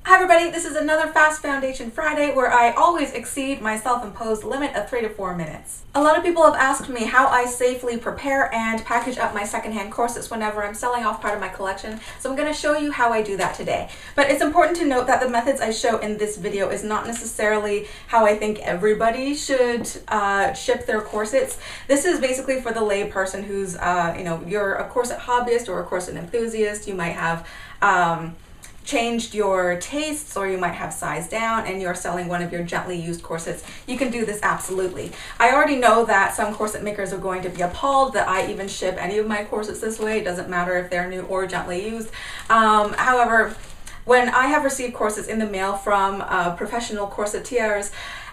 Hi everybody, this is another Fast Foundation Friday where I always exceed my self-imposed limit of 3 to 4 minutes. A lot of people have asked me how I safely prepare and package up my secondhand corsets whenever I'm selling off part of my collection, so I'm going to show you how I do that today. But it's important to note that the methods I show in this video is not necessarily how I think everybody should ship their corsets. This is basically for the lay person who's, you're a corset hobbyist or a corset enthusiast. You might have changed your tastes, or you might have sized down and you're selling one of your gently used corsets. You can do this absolutely. I already know that some corset makers are going to be appalled that I even ship any of my corsets this way. It doesn't matter if they're new or gently used. However, when I have received corsets in the mail from professional corsetiers,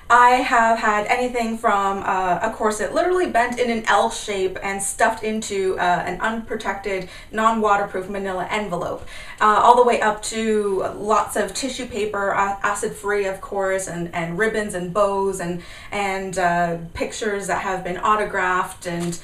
I have had anything from a corset literally bent in an L shape and stuffed into an unprotected, non-waterproof manila envelope, all the way up to lots of tissue paper, acid-free of course, and ribbons and bows and pictures that have been autographed and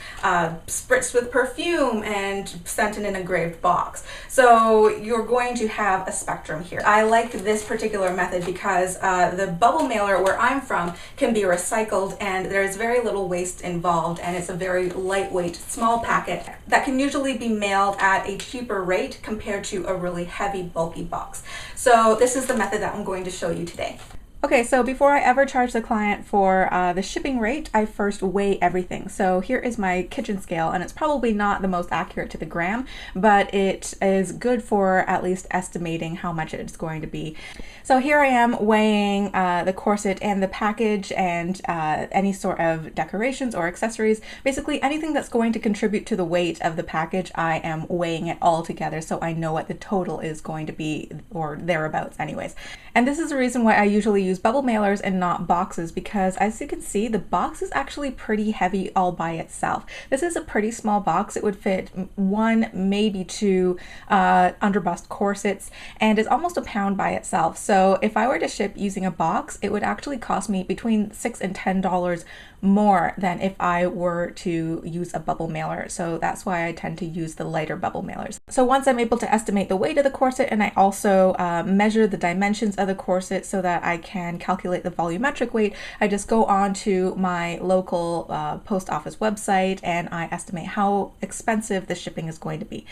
spritzed with perfume and sent in an engraved box. So you're going to have a spectrum here. I like this particular method because the bubble mailer where I'm from can be recycled and there's very little waste involved, and it's a very lightweight, small packet that can usually be mailed at a cheaper rate compared to a really heavy, bulky box. So this is the method that I'm going to show you today. Okay, so before I ever charge the client for the shipping rate, I first weigh everything. So here is my kitchen scale, and it's probably not the most accurate to the gram, but it is good for at least estimating how much it's going to be. So here I am weighing the corset and the package and any sort of decorations or accessories. Basically anything that's going to contribute to the weight of the package, I am weighing it all together so I know what the total is going to be, or thereabouts anyways. And this is the reason why I usually use bubble mailers and not boxes, because as you can see, the box is actually pretty heavy all by itself. This is a pretty small box. It would fit 1, maybe 2 underbust corsets, and is almost a pound by itself. So if I were to ship using a box, it would actually cost me between $6 and $10 more than if I were to use a bubble mailer. So that's why I tend to use the lighter bubble mailers. So once I'm able to estimate the weight of the corset, and I also measure the dimensions of the corset so that I can calculate the volumetric weight, I just go on to my local post office website and I estimate how expensive the shipping is going to be.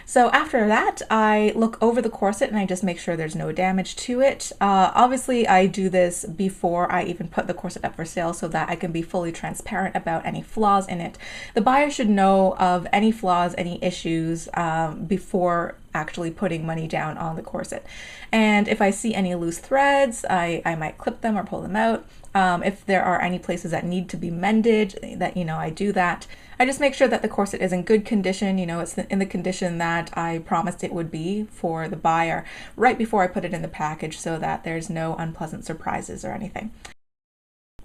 So after that, I look over the corset and I just make sure there's no damage to it. Obviously, I do this before I even put the corset up for sale so that I can be fully transparent about any flaws in it. The buyer should know of any flaws, any issues before actually putting money down on the corset. And if I see any loose threads, I might clip them or pull them out. If there are any places that need to be mended, I do that. I just make sure that the corset is in good condition, it's in the condition that I promised it would be for the buyer right before I put it in the package so that there's no unpleasant surprises or anything.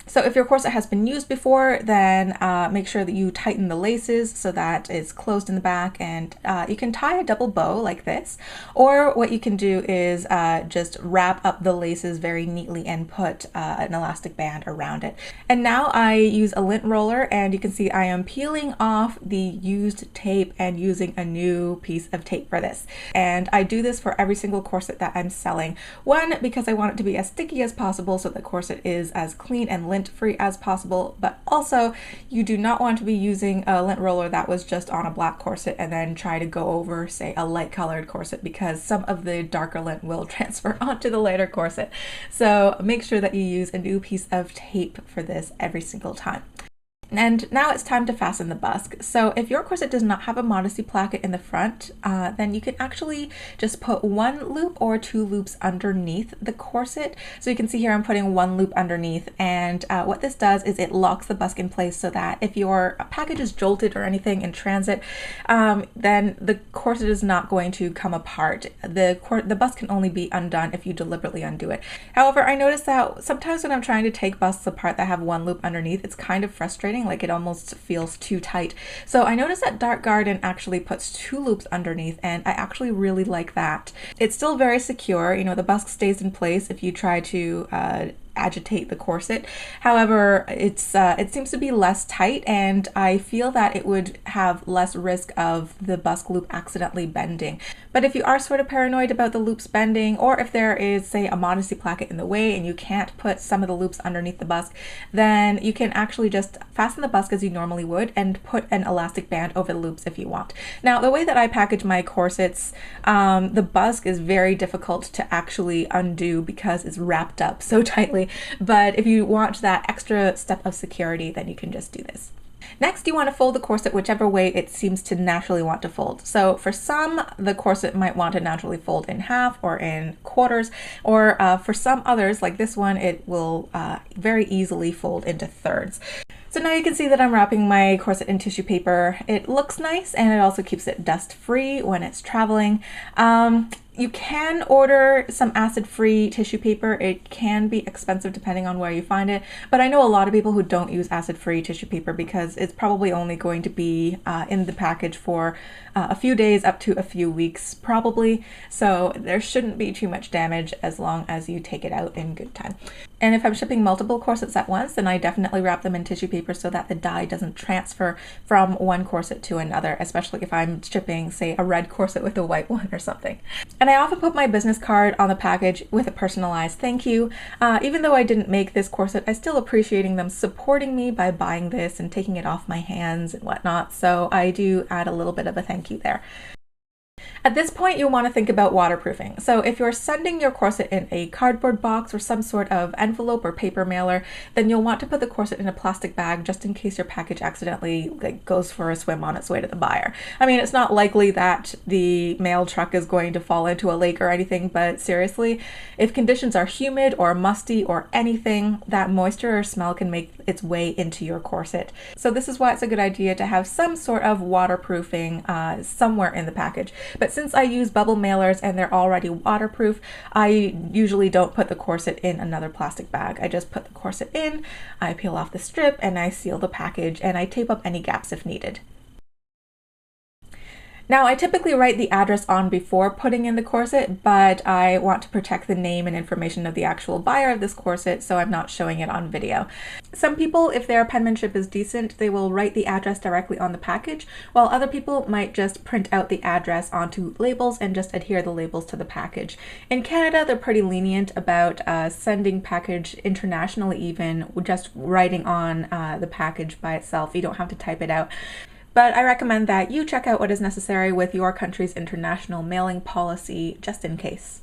So if your corset has been used before, then make sure that you tighten the laces so that it's closed in the back, and you can tie a double bow like this, or what you can do is just wrap up the laces very neatly and put an elastic band around it. And now I use a lint roller, and you can see I am peeling off the used tape and using a new piece of tape for this. And I do this for every single corset that I'm selling. One, because I want it to be as sticky as possible so the corset is as clean and lint-free as possible, but also you do not want to be using a lint roller that was just on a black corset and then try to go over, say, a light colored corset, because some of the darker lint will transfer onto the lighter corset. So make sure that you use a new piece of tape for this every single time. And now it's time to fasten the busk. So if your corset does not have a modesty placket in the front, then you can actually just put 1 loop or 2 loops underneath the corset. So you can see here I'm putting 1 loop underneath, and what this does is it locks the busk in place so that if your package is jolted or anything in transit, then the corset is not going to come apart. The busk can only be undone if you deliberately undo it. However, I noticed that sometimes when I'm trying to take busks apart that have 1 loop underneath, it's kind of frustrating. Like it almost feels too tight. So I noticed that Dark Garden actually puts 2 loops underneath, and I actually really like that. It's still very secure. The busk stays in place if you try to agitate the corset. However, it seems to be less tight, and I feel that it would have less risk of the busk loop accidentally bending. But if you are sort of paranoid about the loops bending, or if there is, say, a modesty placket in the way and you can't put some of the loops underneath the busk, then you can actually just fasten the busk as you normally would and put an elastic band over the loops if you want. Now, the way that I package my corsets, the busk is very difficult to actually undo because it's wrapped up so tightly. But if you want that extra step of security, then you can just do this. Next, you want to fold the corset whichever way it seems to naturally want to fold. So for some, the corset might want to naturally fold in half or in quarters, or for some others, like this one, it will very easily fold into thirds. So now you can see that I'm wrapping my corset in tissue paper. It looks nice, and it also keeps it dust free when it's traveling. You can order some acid-free tissue paper. It can be expensive depending on where you find it, but I know a lot of people who don't use acid-free tissue paper because it's probably only going to be in the package for a few days up to a few weeks probably, so there shouldn't be too much damage as long as you take it out in good time. And if I'm shipping multiple corsets at once, then I definitely wrap them in tissue paper so that the dye doesn't transfer from one corset to another, especially if I'm shipping, say, a red corset with a white one or something. And I often put my business card on the package with a personalized thank you. Even though I didn't make this corset, I'm still appreciating them supporting me by buying this and taking it off my hands and whatnot, so I do add a little bit of a thank you there. At this point, you'll want to think about waterproofing. So if you're sending your corset in a cardboard box or some sort of envelope or paper mailer, then you'll want to put the corset in a plastic bag just in case your package accidentally goes for a swim on its way to the buyer. I mean, it's not likely that the mail truck is going to fall into a lake or anything, but seriously, if conditions are humid or musty or anything, that moisture or smell can make its way into your corset. So this is why it's a good idea to have some sort of waterproofing somewhere in the package. But since I use bubble mailers and they're already waterproof, I usually don't put the corset in another plastic bag. I just put the corset in, I peel off the strip, and I seal the package, and I tape up any gaps if needed. Now, I typically write the address on before putting in the corset, but I want to protect the name and information of the actual buyer of this corset, so I'm not showing it on video. Some people, if their penmanship is decent, they will write the address directly on the package, while other people might just print out the address onto labels and just adhere the labels to the package. In Canada, they're pretty lenient about sending package internationally, even just writing on the package by itself. You don't have to type it out. But I recommend that you check out what is necessary with your country's international mailing policy just in case.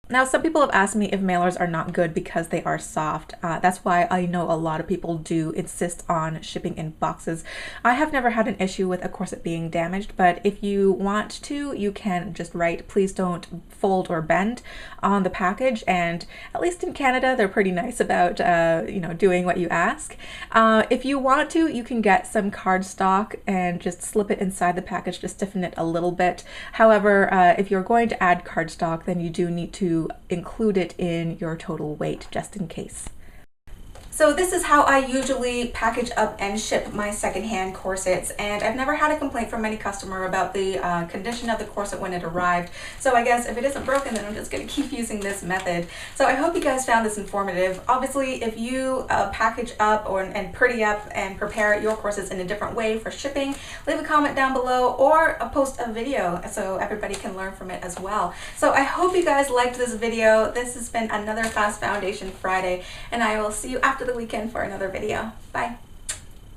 Now, some people have asked me if mailers are not good because they are soft. That's why I know a lot of people do insist on shipping in boxes. I have never had an issue with a corset being damaged, but if you want to, you can just write, please don't fold or bend on the package. And at least in Canada, they're pretty nice about, doing what you ask. If you want to, you can get some cardstock and just slip it inside the package to stiffen it a little bit. However, if you're going to add cardstock, then you do need to include it in your total weight just in case. So this is how I usually package up and ship my secondhand corsets, and I've never had a complaint from any customer about the condition of the corset when it arrived. So I guess if it isn't broken, then I'm just going to keep using this method. So I hope you guys found this informative. Obviously, if you package up and pretty up and prepare your corsets in a different way for shipping, leave a comment down below or post a video so everybody can learn from it as well. So I hope you guys liked this video. This has been another Fast Foundation Friday, and I will see you after the weekend for another video. Bye.